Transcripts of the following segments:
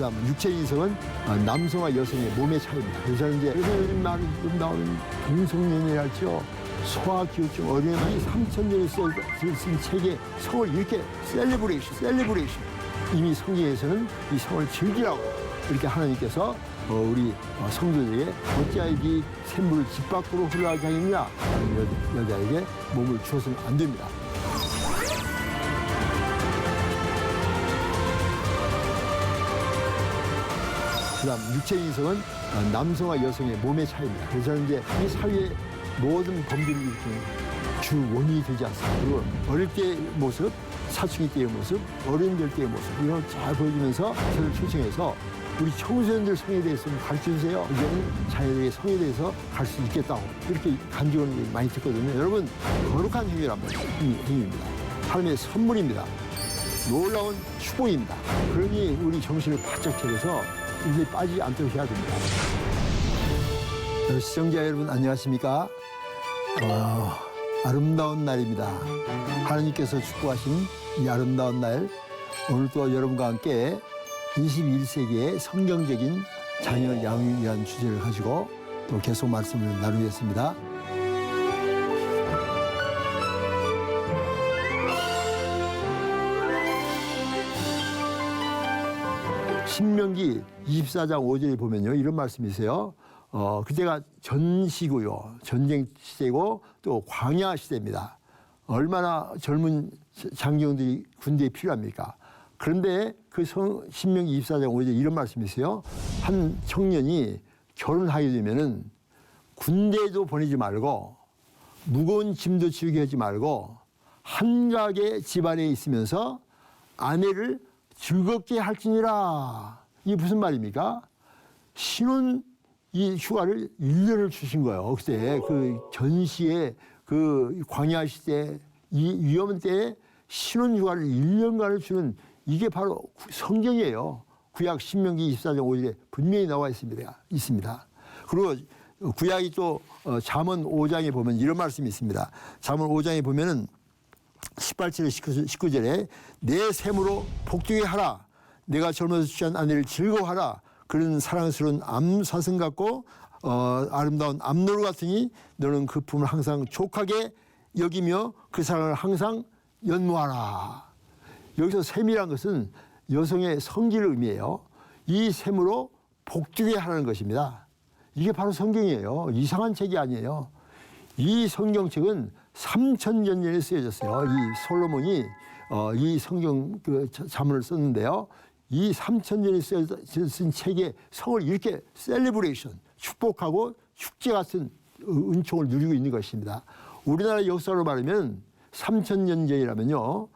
그다음 육체의 이성은 남성과 여성의 몸의 차이입니다. 그래서 이제 요즘 나오는 동성연애랄지요, 소아기후증, 어린아이 3,000년을 쓴 책에 성을 이렇게 셀레브레이션. 이미 성경에서는 이 성을 즐기라고 이렇게 하나님께서 우리 성도들에게 어찌하여 이 샘물을 집 밖으로 흘러가게 하느냐, 여자에게 몸을 주어서는 안 됩니다. 그다음 육체의 이성은 남성과 여성의 몸의 차이입니다. 그래서 이제 이 사회의 모든 범죄를 일으키는 주 원인이 되지 않습니다. 그리고 어릴 때의 모습, 사춘기 때의 모습, 어린 될 때의 모습, 이걸 잘 보여주면서 저를 초청해서 우리 청소년들 성에 대해서 좀 가르쳐주세요. 이제는 자녀들의 성에 대해서 갈 수 있겠다고 이렇게 간증을 많이 듣거든요. 여러분, 거룩한 행위란 말이에요. 행위입니다. 하나님의 선물입니다. 놀라운 축복입니다. 그러니 우리 정신을 바짝 차려서 이제 빠지지 않도록 해야 됩니다. 시청자 여러분, 안녕하십니까? 아름다운 날입니다. 하나님께서 축복하신 이 아름다운 날, 오늘 또 여러분과 함께 21세기의 성경적인 자녀 양육을 위한 주제를 가지고 또 계속 말씀을 나누겠습니다. 신명기 24장 5절에 보면요, 이런 말씀이세요. 그때가 전시고요, 전쟁 시대고 또 광야 시대입니다. 얼마나 젊은 장병들이 군대에 필요합니까? 그런데 그 신명기 24장 5절에 이런 말씀이 있어요. 한 청년이 결혼하게 되면은 군대에도 보내지 말고 무거운 짐도 지우게 하지 말고 한가하게 집안에 있으면서 아내를 즐겁게 할지니라. 이게 무슨 말입니까? 신혼 이 휴가를 1년을 주신 거예요. 그때 그 전시에 그 광야 시대 이 위험 때에 신혼 휴가를 1년간을 주는, 이게 바로 성경이에요. 구약 신명기 24장 5절에 분명히 나와 있습니다. 그리고 구약이 또 잠언 5장에 보면 이런 말씀이 있습니다. 잠언 5장에 보면은 18절에 19절에 내 샘으로 복되게 하라. 내가 젊어서 취한 아내를 즐거워하라. 그런 사랑스러운 암사슴 같고 아름다운 암노루 같으니 너는 그 품을 항상 족하게 여기며 그 사랑을 항상 연모하라. 여기서 샘이란 것은 여성의 성질을 의미해요. 이 샘으로 복되게 하라는 것입니다. 이게 바로 성경이에요. 이상한 책이 아니에요. 이 성경책은 3,000년 전에 쓰여졌어요. 이 솔로몬이 이 성경 그 자문을 썼는데요. 이 3,000년에 쓴 책에 성을 이렇게 셀레브레이션, 축복하고 축제 같은 은총을 누리고 있는 것입니다. 우리나라 역사로 말하면 3,000년 전이라면요,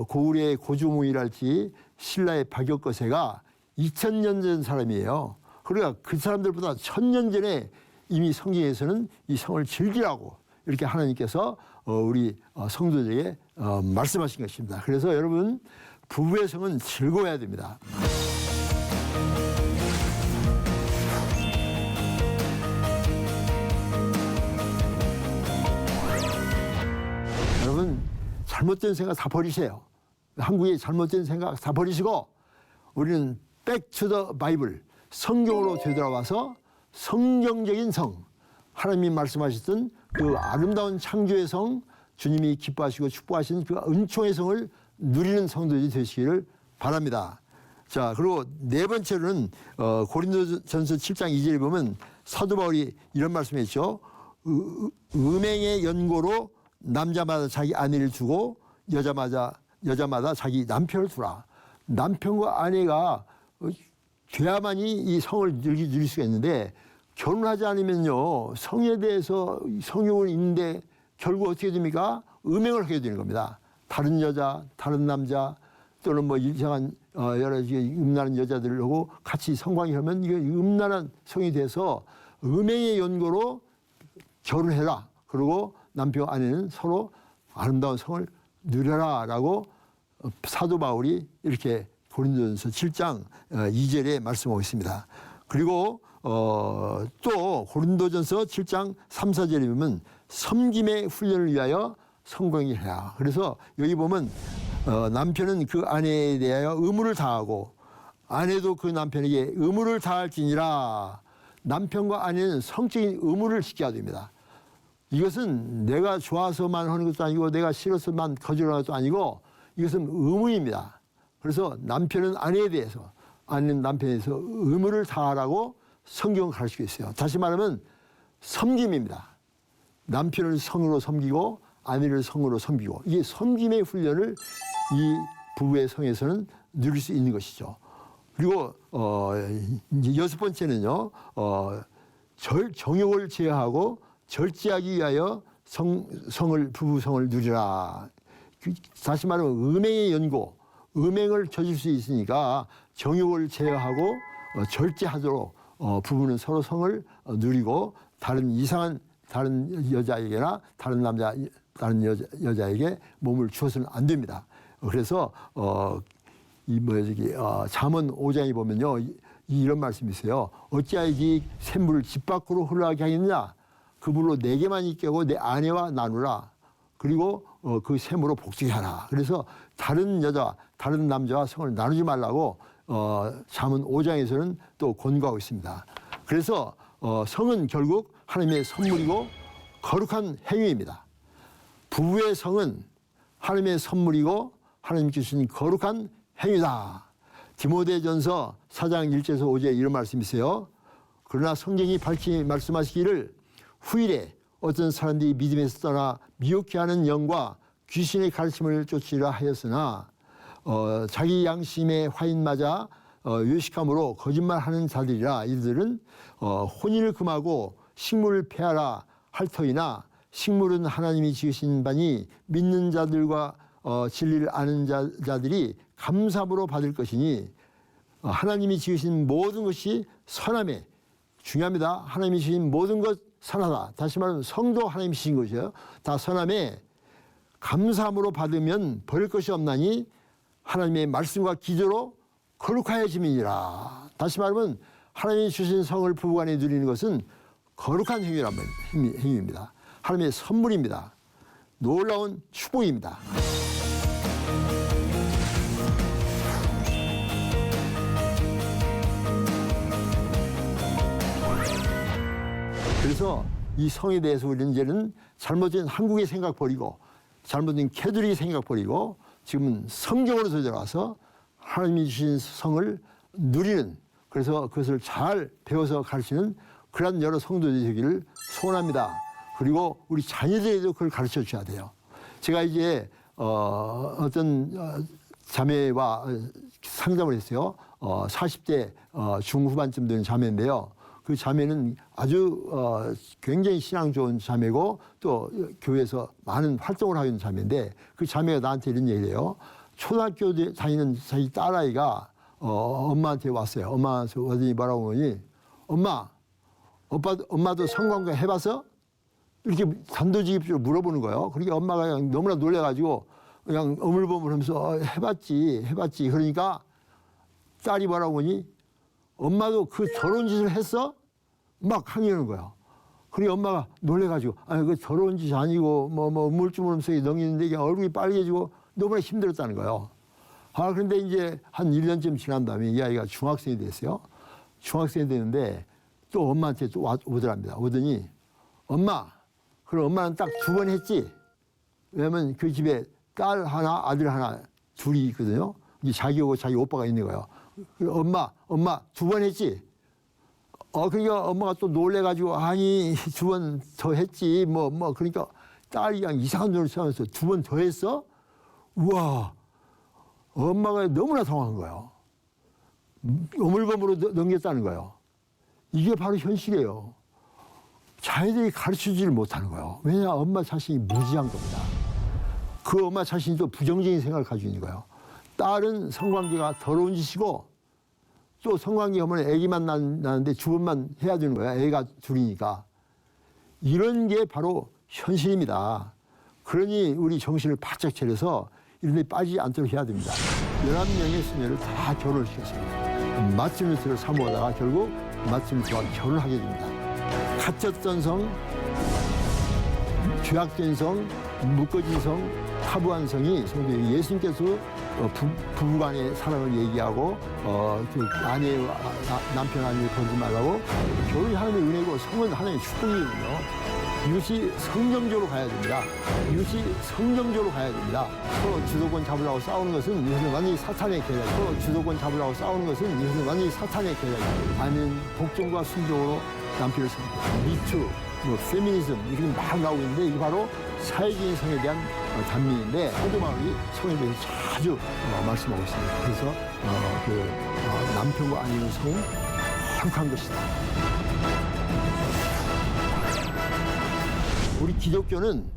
고을의 고주몽이랄지 신라의 박역거세가 2,000년 전 사람이에요. 그러니까 그 사람들보다 1,000년 전에 이미 성경에서는 이 성을 즐기라고 이렇게 하나님께서 우리 성도들에게 말씀하신 것입니다. 그래서 여러분, 부부의 성은 즐거워야 됩니다. 여러분, 잘못된 생각 다 버리세요. 한국의 잘못된 생각 다 버리시고 우리는 back to the Bible, 성경으로 되돌아와서 성경적인 성, 하나님이 말씀하셨던 그 아름다운 창조의 성, 주님이 기뻐하시고 축복하시는 그 은총의 성을 누리는 성도들이 되시기를 바랍니다. 자, 그리고 네 번째로는 고린도전서 7장 2절에 보면 사도 바울이 이런 말씀했죠. 음행의 연고로 남자마다 자기 아내를 두고 여자마다 자기 남편을 두라. 남편과 아내가 돼야만이 이 성을 누릴 수가 있는데, 결혼하지 않으면요, 성에 대해서 성욕은 있는데 결국 어떻게 됩니까? 음행을 하게 되는 겁니다. 다른 여자, 다른 남자, 또는 뭐 이상한 여러 가지 음란한 여자들하고 같이 성관계하면 이게 음란한 성이 돼서 음행의 연고로 결혼해라. 그리고 남편 아내는 서로 아름다운 성을 누려라라고 사도 바울이 이렇게 고린도전서 7장 2절에 말씀하고 있습니다. 그리고 또 고린도전서 7장 3, 4절에 보면 섬김의 훈련을 위하여 성공을 해야. 그래서 여기 보면 남편은 그 아내에 대하여 의무를 다하고 아내도 그 남편에게 의무를 다할지니라. 남편과 아내는 성적인 의무를 지켜야 됩니다. 이것은 내가 좋아서만 하는 것도 아니고 내가 싫어서만 거절하는 것도 아니고 이것은 의무입니다. 그래서 남편은 아내에 대해서, 아내는 남편에 대해서 의무를 다하라고 성경은 가르치고 있어요. 다시 말하면 섬김입니다. 남편을 성으로 섬기고 아내를 성으로 섬기고, 이게 섬김의 훈련을 이 부부의 성에서는 누릴 수 있는 것이죠. 그리고 이제 여섯 번째는요, 정욕을 제어하고 절제하기 위하여 부부 성을 누리라. 다시 말하면 음행의 연고, 음행을 저질 수 있으니까 정욕을 제어하고 절제하도록 부부는 서로 성을 누리고 다른 여자에게나 다른 여자에게 몸을 주어서는 안 됩니다. 그래서 잠언 5장에 보면요, 이런 말씀이 있어요. 어찌하여 샘물을 집 밖으로 흘러가게 하겠느냐? 그 물로 내게만 있게 하고 내 아내와 나누라. 그리고 그 샘으로 복수게 하라. 그래서 다른 여자, 다른 남자와 성을 나누지 말라고 잠언 5장에서는 또 권고하고 있습니다. 그래서 성은 결국 하나님의 선물이고 거룩한 행위입니다. 부부의 성은 하나님의 선물이고 하나님 주신 거룩한 행위다. 디모데전서 4장 1절에서 5절에 이런 말씀이 있어요. 그러나 성경이 밝히 말씀하시기를 후일에 어떤 사람들이 믿음에서 떠나 미혹해 하는 영과 귀신의 가르침을 쫓으려 하였으나 자기 양심에 화인 맞아 요식함으로 거짓말하는 자들이라. 이들은 혼인을 금하고 식물을 폐하라 할 터이나 식물은 하나님이 지으신 바니 믿는 자들과 진리를 아는 자들이 감사함으로 받을 것이니 하나님이 지으신 모든 것이 선함에, 중요합니다. 하나님이 지으신 모든 것 선하다. 다시 말하면 성도 하나님이 지으신 것이에요. 다 선함에 감사함으로 받으면 버릴 것이 없나니 하나님의 말씀과 기도로 거룩하여짐이니라. 다시 말하면 하나님이 주신 성을 부부간에 누리는 것은 거룩한 행위입니다. 하나님의 선물입니다. 놀라운 축복입니다. 그래서 이 성에 대해서 우리는 이제는 잘못된 한국의 생각 버리고 잘못된 캐톨릭의 생각 버리고 지금은 성경으로 들어가서 하나님이 주신 성을 누리는, 그래서 그것을 잘 배워서 가르치는 그런 여러 성도들이 되기를 소원합니다. 그리고 우리 자녀들에도 그걸 가르쳐 줘야 돼요. 제가 이제 어떤 자매와 상담을 했어요. 40대 중후반쯤 되는 자매인데요. 그 자매는 아주 굉장히 신앙 좋은 자매고 또 교회에서 많은 활동을 하고 있는 자매인데, 그 자매가 나한테 이런 얘기를 해요. 초등학교 다니는 자기 딸아이가 엄마한테 왔어요. 엄마한테 왔더니 뭐라고 하니, 엄마도 성관계 해봐서? 이렇게 단도직입적으로 물어보는 거예요. 그러니까 엄마가 그냥 너무나 놀래가지고 그냥 어물버물하면서 해봤지. 그러니까 딸이 뭐라고 하니, 엄마도 그 더러운 짓을 했어? 막 항의하는 거야. 그러니 엄마가 놀래가지고, 아니, 그 더러운 짓이 아니고, 물주물하면서 넘기는데 이게 얼굴이 빨개지고 너무나 힘들었다는 거예요. 그런데 이제 한 1년쯤 지난 다음에 이 아이가 중학생이 됐어요. 중학생이 되는데 또 엄마한테 또 오더랍니다. 오더니, 그럼 엄마는 딱 2번 했지? 왜냐면 그 집에 딸 하나, 아들 하나, 둘이 있거든요. 자기하고 자기 오빠가 있는 거예요. 엄마 2번 했지? 그러니까 엄마가 또 놀래가지고, 아니, 2번 더 했지. 그러니까 딸이 그냥 이상한 눈을 쳐면서 2번 더 했어? 우와. 엄마가 너무나 당황한 거예요. 어물범으로 넘겼다는 거예요. 이게 바로 현실이에요. 자녀들이 가르치지를 못하는 거예요. 왜냐, 엄마 자신이 무지한 겁니다. 그 엄마 자신이 또 부정적인 생각을 가지고 있는 거예요. 딸은 성관계가 더러운 짓이고, 또 성관계 하면 애기만 낳는데 2번만 해야 되는 거야. 애가 둘이니까. 이런 게 바로 현실입니다. 그러니 우리 정신을 바짝 차려서 이런 데 빠지지 않도록 해야 됩니다. 11명의 수녀를 다 결혼을 시켰습니다. 마츠누스를 사모하다가 결국 마츠누스와 결혼하게 됩니다. 갇혔던 성, 죄악된 성, 묶어진 성, 타부한 성이 성도의 예수님께서 부부간의 사랑을 얘기하고 그 남편 아내를 버리지 말라고. 결혼이 하나님의 은혜고 성은 하나님의 축복이거든요. 이것이 성경적으로 가야 됩니다. 이것이 성경적으로 가야 됩니다. 서로 주도권 잡으려고 싸우는 것은 이것은 완전히 사탄의 계략. 서로 주도권 잡으려고 싸우는 것은 이것은 완전히 사탄의 계략. 아니면 복종과 순종으로 남편을 섬기고 미투, 페미니즘 이렇게 막 나오고 있는데 이게 바로 사회적인 성에 대한 단면인데 호두마을이 성에 대해서 자주 말씀하고 있습니다. 그래서 남편과 아내의 성은 거룩한 것이다. 우리 기독교는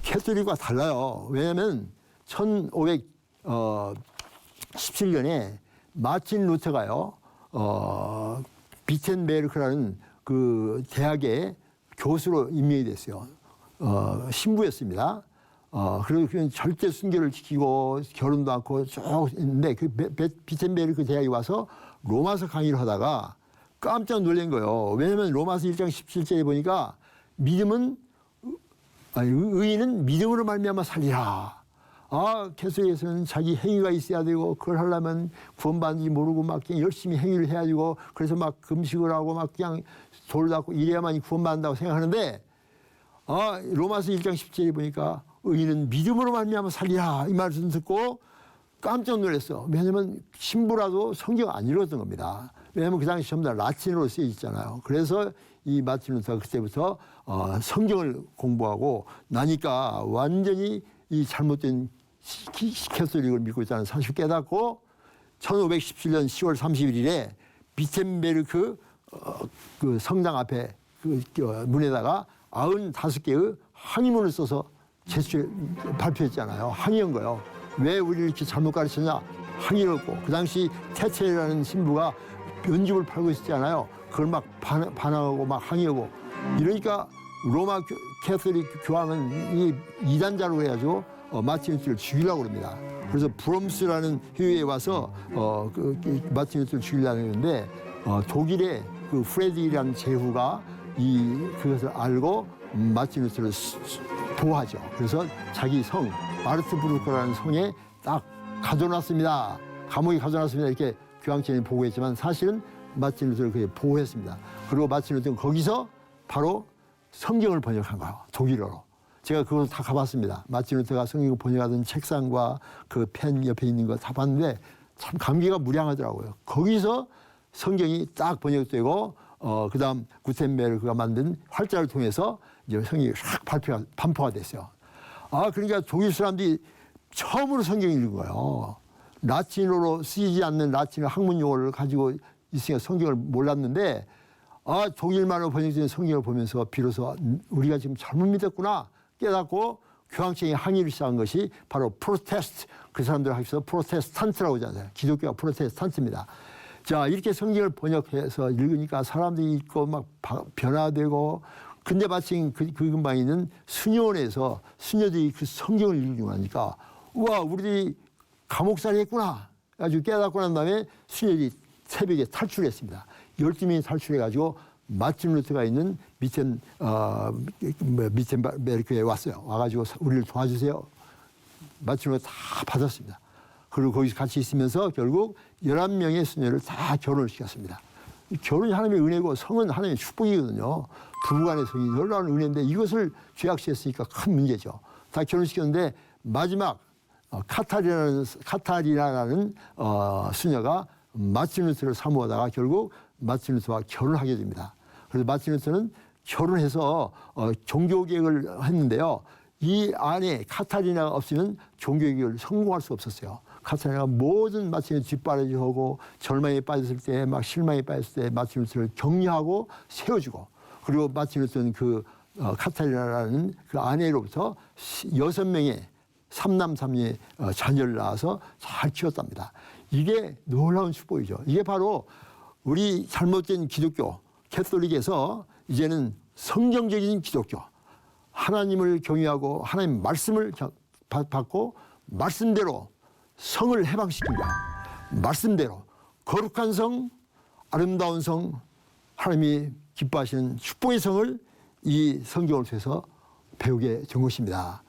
캐톨릭과 달라요. 왜냐하면 1517년에 마틴 루터가요, 비텐베르크라는 그 대학의 교수로 임명이 됐어요. 신부였습니다. 그리고 그는 절대 순결을 지키고 결혼도 않고 쭉 있는데 그 비텐베르크 대학에 와서 로마서 강의를 하다가 깜짝 놀란 거예요. 왜냐하면 로마서 1장 17절에 보니까 의인은 믿음으로 말미암아 살리라. 캐톨릭에서는 자기 행위가 있어야 되고 그걸 하려면 구원받는지 모르고 막 그냥 열심히 행위를 해야 되고 그래서 막 금식을 하고 막 그냥 돌 닦고 이래야만 구원받는다고 생각하는데 로마서 1장 17절에 보니까 의인은 믿음으로 말미암아 살리라 이 말씀 듣고 깜짝 놀랐어. 왜냐하면 신부라도 성경 안 읽었던 겁니다. 왜냐하면 그 당시 전부 다 라틴어로 쓰여 있잖아요. 그래서 이 마틴 루터가 그때부터 성경을 공부하고 나니까 완전히 이 잘못된 캐톨릭을 믿고 있다는 사실을 깨닫고 1517년 10월 31일에 비텐베르크 그 성당 앞에 그 문에다가 95개의 항의문을 써서 발표했잖아요. 항의한 거예요. 왜 우리를 이렇게 잘못 가르쳤냐? 항의를 했고 그 당시 테체라는 신부가 변집을 팔고 있었잖아요. 그걸 막 반항하고 막 항의하고 이러니까 로마 캐톨릭 교황은 이 이단자로 해가지고 마틴 루터를 죽이려고 그럽니다. 그래서 브롬스라는 회의에 와서 마틴 루터를 죽이려고 했는데 독일의 그 프레디라는 제후가 그것을 알고 마틴 루터를 보호하죠. 그래서 자기 성 마르트부르크라는 성에 딱 가둬놨습니다. 감옥에 가둬놨습니다. 이렇게 교황청이 보고했지만 사실은 마틴 루터를 그게 보호했습니다. 그리고 마틴 루터는 거기서 바로 성경을 번역한 거예요. 독일어로. 제가 그걸 다 가봤습니다. 마틴 루터가 성경을 번역하던 책상과 그 펜 옆에 있는 거 다 봤는데 참 감기가 무량하더라고요. 거기서 성경이 딱 번역되고 그다음 구텐베르크가 만든 활자를 통해서 이제 성경이 싹 반포가 됐어요. 그러니까 독일 사람들이 처음으로 성경을 읽은 거예요. 라틴어로 쓰이지 않는 라틴어 학문 용어를 가지고 있으니까 성경을 몰랐는데 독일말로 번역된 성경을 보면서 비로소 우리가 지금 잘못 믿었구나 깨닫고 교황청이 항의를 시작한 것이 바로 프로테스트, 그 사람들 하기서 프로테스탄트라고 하잖아요. 기독교가 프로테스탄트입니다. 자, 이렇게 성경을 번역해서 읽으니까 사람들이 읽고 막 변화되고 근데 마침 그 근방에 있는 수녀원에서 수녀들이 그 성경을 읽고 나니까 우와 우리들이 감옥살이 했구나 아주 깨닫고 난 다음에 수녀들이 새벽에 탈출했습니다. 12명이 탈출해가지고 마틴 루터가 있는 비텐베르크에 왔어요. 와가지고 우리를 도와주세요. 마틴 루터 다 받았습니다. 그리고 거기서 같이 있으면서 결국 11명의 수녀를 다 결혼을 시켰습니다. 결혼이 하나님의 은혜고 성은 하나님의 축복이거든요. 부부간의 성이 놀라운 은혜인데 이것을 죄악시했으니까 큰 문제죠. 다 결혼시켰는데 마지막 카타리나라는 수녀가 마틴 루터를 사모하다가 결국 마틴 루터와 결혼하게 됩니다. 그래서 마틴 루터는 결혼해서 종교개혁을 했는데요. 이 안에 카타리나가 없으면 종교개혁을 성공할 수 없었어요. 카타리나가 모든 마틴 루터 뒷바라지하고 절망에 빠졌을 때 막 실망에 빠졌을 때 마틴 루터를 격려하고 세워주고 그리고 마틴 루터는 그 카타리나라는 그 아내로부터 6명의 3남 3녀의 자녀를 낳아서 잘 키웠답니다. 이게 놀라운 축복이죠. 이게 바로 우리 잘못된 기독교, 캐톨릭에서 이제는 성경적인 기독교, 하나님을 경외하고 하나님 말씀을 받고 말씀대로 성을 해방시킨다. 말씀대로 거룩한 성, 아름다운 성, 하나님이 기뻐하시는 축복의 성을 이 성경을 통해서 배우게 된 것입니다.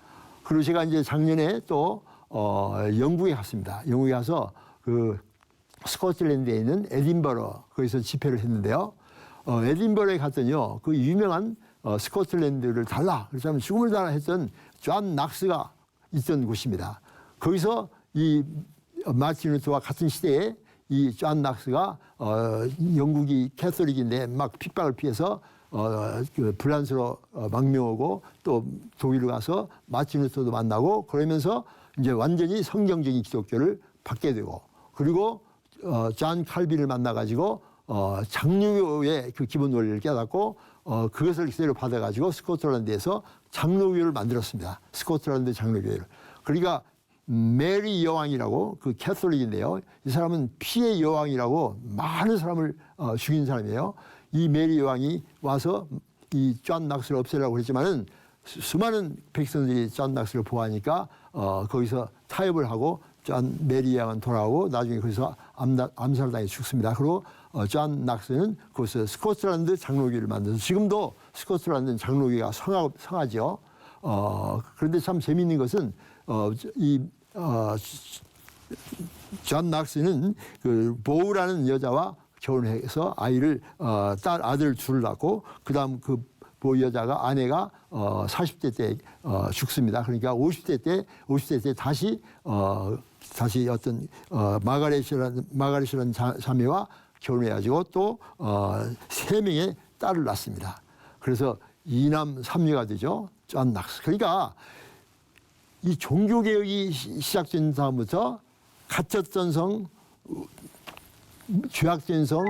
그리고 제가 이제 작년에 또 영국에 갔습니다. 영국에 가서 그 스코틀랜드에 있는 에딘버러 거기서 집회를 했는데요. 에딘버러에 갔더니요, 그 유명한 스코틀랜드를 달라, 그렇다면 죽음을 달라 했던 존 낙스가 있던 곳입니다. 거기서 이 마틴 루터와 같은 시대에 이 존 낙스가 영국이 캐톨릭인데 막 핍박을 피해서 그 프랑스로 망명하고 또 독일로 가서 마틴 루터도 만나고 그러면서 이제 완전히 성경적인 기독교를 받게 되고, 그리고 존 칼빈을 만나가지고 장로교의 그 기본 원리를 깨닫고 그것을 기대로 받아가지고 스코틀랜드에서 장로교를 만들었습니다. 스코틀랜드 장로교회를. 그러니까 메리 여왕이라고 그 캐톨릭인데요. 이 사람은 피의 여왕이라고 많은 사람을 죽인 사람이에요. 이 메리 여왕이 와서 이 존 낙스를 없애려고 했지만은 수많은 백성들이 존 낙스를 보호하니까 거기서 타협을 하고 존 메리 여왕은 돌아오고 나중에 거기서 암살당해 죽습니다. 그리고 존 낙스는 거기서 스코틀랜드 장로교를 만들어서 지금도 스코틀랜드는 장로교가 성하죠. 그런데 참 재미있는 것은 존 낙스는 그 보우라는 여자와 결혼해서 아들을 둘을 낳고 그다음 그 보우 여자가 아내가 40대 때 죽습니다. 그러니까 50대 때 다시 어떤 마가렛이라는 자매와 결혼해가지고 또 3명의 딸을 낳습니다. 그래서 2남 3녀가 되죠. 존 낙스. 그러니까 이 종교개혁이 시작된 다음부터 갇혔던 성, 죄악된 성,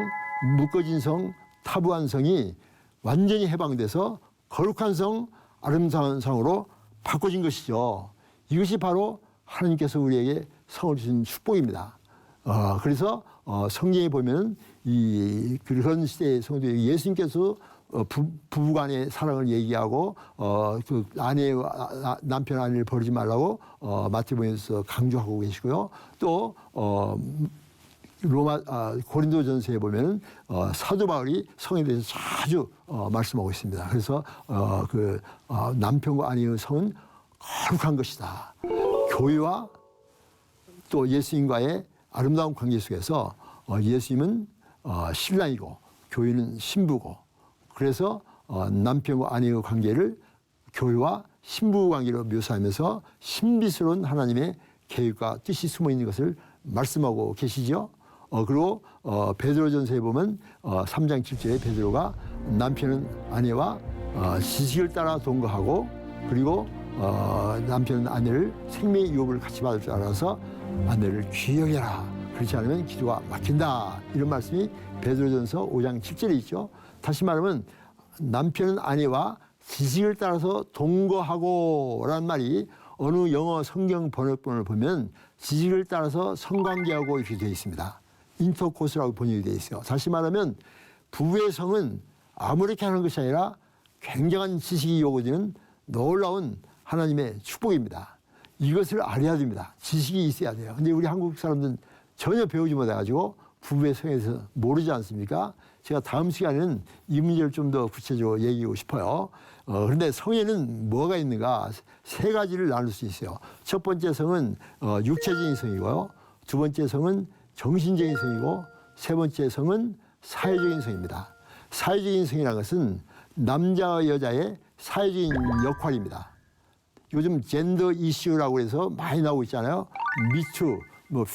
묶어진 성, 타부한 성이 완전히 해방돼서 거룩한 성, 아름다운 성으로 바꿔진 것이죠. 이것이 바로 하나님께서 우리에게 성을 주신 축복입니다. 그래서 성경에 보면 그런 시대의 성도에 예수님께서 부부간의 사랑을 얘기하고 그 남편 아내를 버리지 말라고 마태복음에서 강조하고 계시고요. 또 고린도전서에 보면 사도 바울이 성에 대해서 자주 말씀하고 있습니다. 그래서 남편과 아내의 성은 거룩한 것이다. 교회와 또 예수님과의 아름다운 관계 속에서 예수님은 신랑이고 교회는 신부고, 그래서 남편과 아내의 관계를 교회와 신부 관계로 묘사하면서 신비스러운 하나님의 계획과 뜻이 숨어 있는 것을 말씀하고 계시죠. 그리고 베드로전서에 보면 3장 7절에 베드로가 남편은 아내와 지식을 따라 동거하고, 그리고 남편은 아내를 생명의 유업을 같이 받을 줄 알아서 아내를 귀히 여겨라. 그렇지 않으면 기도가 막힌다. 이런 말씀이 베드로전서 5장 7절에 있죠. 다시 말하면 남편은 아내와 지식을 따라서 동거하고 라는 말이 어느 영어 성경 번역본을 보면 지식을 따라서 성관계하고 이렇게 되어 있습니다. 인터코스라고 번역이 되어 있어요. 다시 말하면 부부의 성은 아무렇게 하는 것이 아니라 굉장한 지식이 요구되는 놀라운 하나님의 축복입니다. 이것을 알아야 됩니다. 지식이 있어야 돼요. 근데 우리 한국 사람들은 전혀 배우지 못해가지고 부부의 성에 대해서 모르지 않습니까? 제가 다음 시간에는 이 문제를 좀 더 구체적으로 얘기하고 싶어요. 그런데 성에는 뭐가 있는가? 3가지를 나눌 수 있어요. 첫 번째 성은 육체적인 성이고요. 두 번째 성은 정신적인 성이고, 세 번째 성은 사회적인 성입니다. 사회적인 성이라는 것은 남자와 여자의 사회적인 역할입니다. 요즘 젠더 이슈라고 해서 많이 나오고 있잖아요. 미투,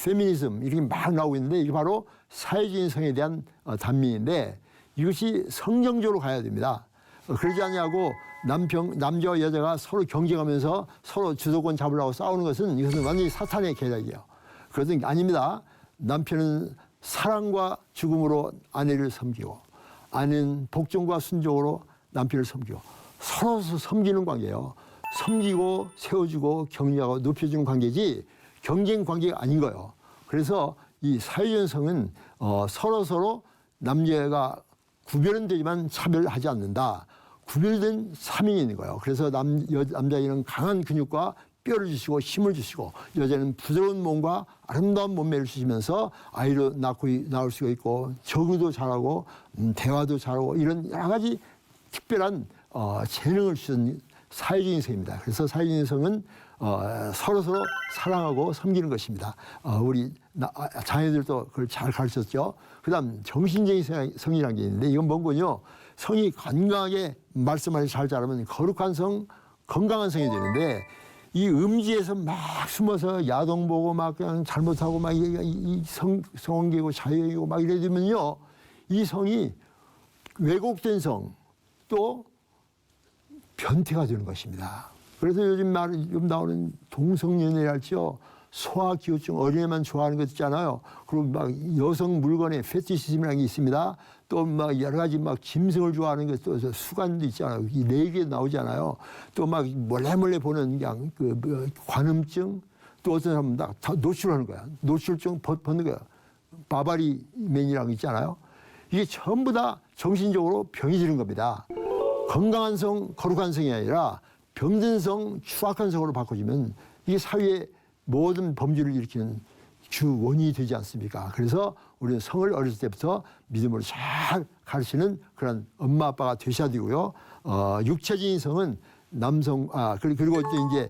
페미니즘 이렇게 막 나오고 있는데 이게 바로 사회적인 성에 대한 단면인데 이것이 성경적으로 가야 됩니다. 그러지 않냐고 남자와 여자가 서로 경쟁하면서 서로 주도권 잡으려고 싸우는 것은 이것은 완전히 사탄의 계략이에요. 그것은 아닙니다. 남편은 사랑과 죽음으로 아내를 섬기고, 아내는 복종과 순종으로 남편을 섬기고, 서로 섬기는 관계예요. 섬기고 세워주고 격려하고 높여주는 관계지 경쟁 관계가 아닌 거예요. 그래서 이 사회적인 성은 서로 남녀가 구별은 되지만 차별하지 않는다. 구별된 사명이 있는 거예요. 그래서 남자에게는 강한 근육과 뼈를 주시고 힘을 주시고, 여자는 부드러운 몸과 아름다운 몸매를 주시면서 아이를 낳을 수가 있고, 적응도 잘하고 대화도 잘하고 이런 여러 가지 특별한 재능을 주신 사회적인 성입니다. 그래서 사회적인 성은 서로서로 사랑하고 섬기는 것입니다. 우리 자녀들도 그걸 잘 가르쳤죠. 그다음 정신적인 성이라는 게 있는데 이건 뭔군요. 성이 건강하게 말씀을 잘 자라면 거룩한 성, 건강한 성이 되는데 이 음지에서 막 숨어서 야동 보고 막 그냥 잘못하고 막 이 성기고 자유이고 막 이래 되면요. 이 성이 왜곡된 성 또 변태가 되는 것입니다. 그래서 요즘 나오는 동성연애랄지요. 소아기호증 어린애만 좋아하는 것 있잖아요. 그리고 막 여성 물건에 페티시즘이라는 게 있습니다. 또 막 여러 가지 막 짐승을 좋아하는 것, 또 수간도 있잖아요. 이 레이게 나오잖아요. 또 막 몰래 보는 그냥 관음증, 또 어떤 사람은 다 노출하는 거야. 노출증 벗는 거야. 바바리맨이라는 거 있잖아요. 이게 전부 다 정신적으로 병이 지는 겁니다. 건강한 성, 거룩한 성이 아니라 병든 성, 추악한 성으로 바꿔주면 이게 사회의 모든 범죄를 일으키는 주 원인이 되지 않습니까? 그래서 우리는 성을 어렸을 때부터 믿음으로 잘 가르치는 그런 엄마 아빠가 되셔야 되고요. 육체적인 성은 남성, 그리고 이제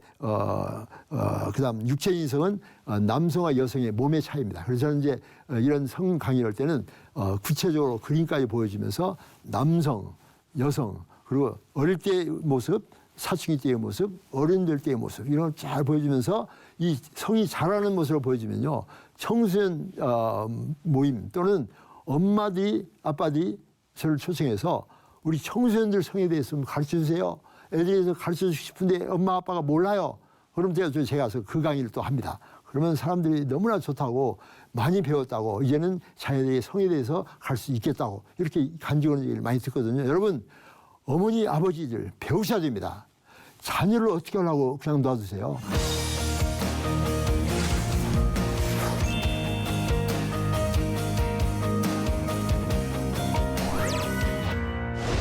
그다음 육체적인 성은 남성과 여성의 몸의 차이입니다. 그래서 저는 이제 이런 성 강의를 할 때는 구체적으로 그림까지 보여주면서 남성, 여성, 그리고 어릴 때의 모습, 사춘기 때의 모습, 어른 될 때의 모습 이런 걸 잘 보여주면서 이 성이 자라는 모습을 보여주면요. 청소년 모임 또는 엄마들이 아빠들이 저를 초청해서 우리 청소년들 성에 대해서 좀 가르쳐주세요. 애들에서 가르쳐주고 싶은데 엄마 아빠가 몰라요. 그럼 제가 가서 그 강의를 또 합니다. 그러면 사람들이 너무나 좋다고 많이 배웠다고 이제는 자녀들의 성에 대해서 갈 수 있겠다고 이렇게 간증하는 얘기를 많이 듣거든요. 여러분 어머니 아버지들 배우셔야 됩니다. 자녀를 어떻게 하려고 그냥 놔두세요.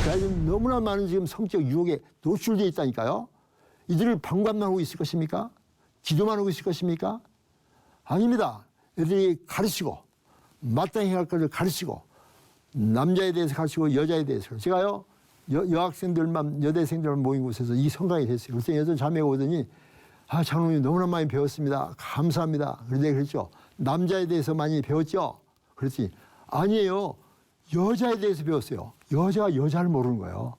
그래서 너무나 많은 지금 성적 유혹에 노출되어 있다니까요. 이들을 방관만 하고 있을 것입니까? 기도만 하고 있을 것입니까? 아닙니다. 애들이 가르치고 마땅히 할 것을 가르치고 남자에 대해서 가르치고 여자에 대해서. 제가요. 여학생들만 여대생들만 모인 곳에서 이 성강이 됐어요. 그때 여자 자매가 오더니 장로님 너무나 많이 배웠습니다. 감사합니다. 그런데 그랬죠. 남자에 대해서 많이 배웠죠. 그랬더니 아니에요. 여자에 대해서 배웠어요. 여자가 여자를 모르는 거예요.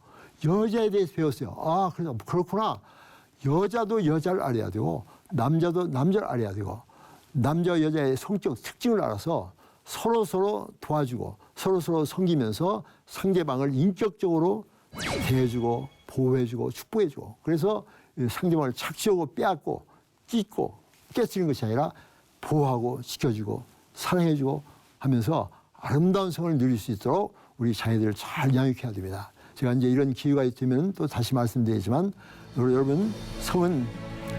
여자에 대해서 배웠어요. 그래서 그렇구나. 여자도 여자를 알아야 되고 남자도 남자를 알아야 되고 남자와 여자의 성적 특징을 알아서 서로 도와주고 서로 섬기면서 상대방을 인격적으로 대해주고 보호해주고 축복해주고 그래서 상대방을 착취하고 빼앗고 찢고 깨뜨리는 것이 아니라 보호하고 지켜주고 사랑해주고 하면서 아름다운 성을 누릴 수 있도록 우리 자녀들을 잘 양육해야 됩니다. 제가 이제 이런 기회가 되면 또 다시 말씀드리지만 여러분 성은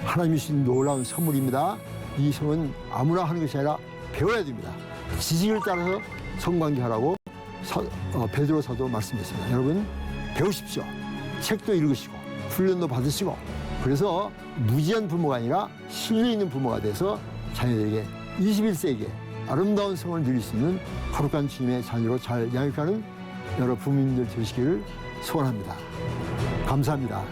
하나님이 주신 놀라운 선물입니다. 이 성은 아무나 하는 것이 아니라 배워야 됩니다. 지식을 따라서 성관계하라고 베드로 사도 말씀했습니다. 여러분 배우십시오. 책도 읽으시고 훈련도 받으시고 그래서 무지한 부모가 아니라 신뢰 있는 부모가 돼서 자녀들에게 21세기에 아름다운 성을 누릴 수 있는 거룩한 주님의 자녀로 잘 양육하는 여러 부모님들 되시기를 소원합니다. 감사합니다.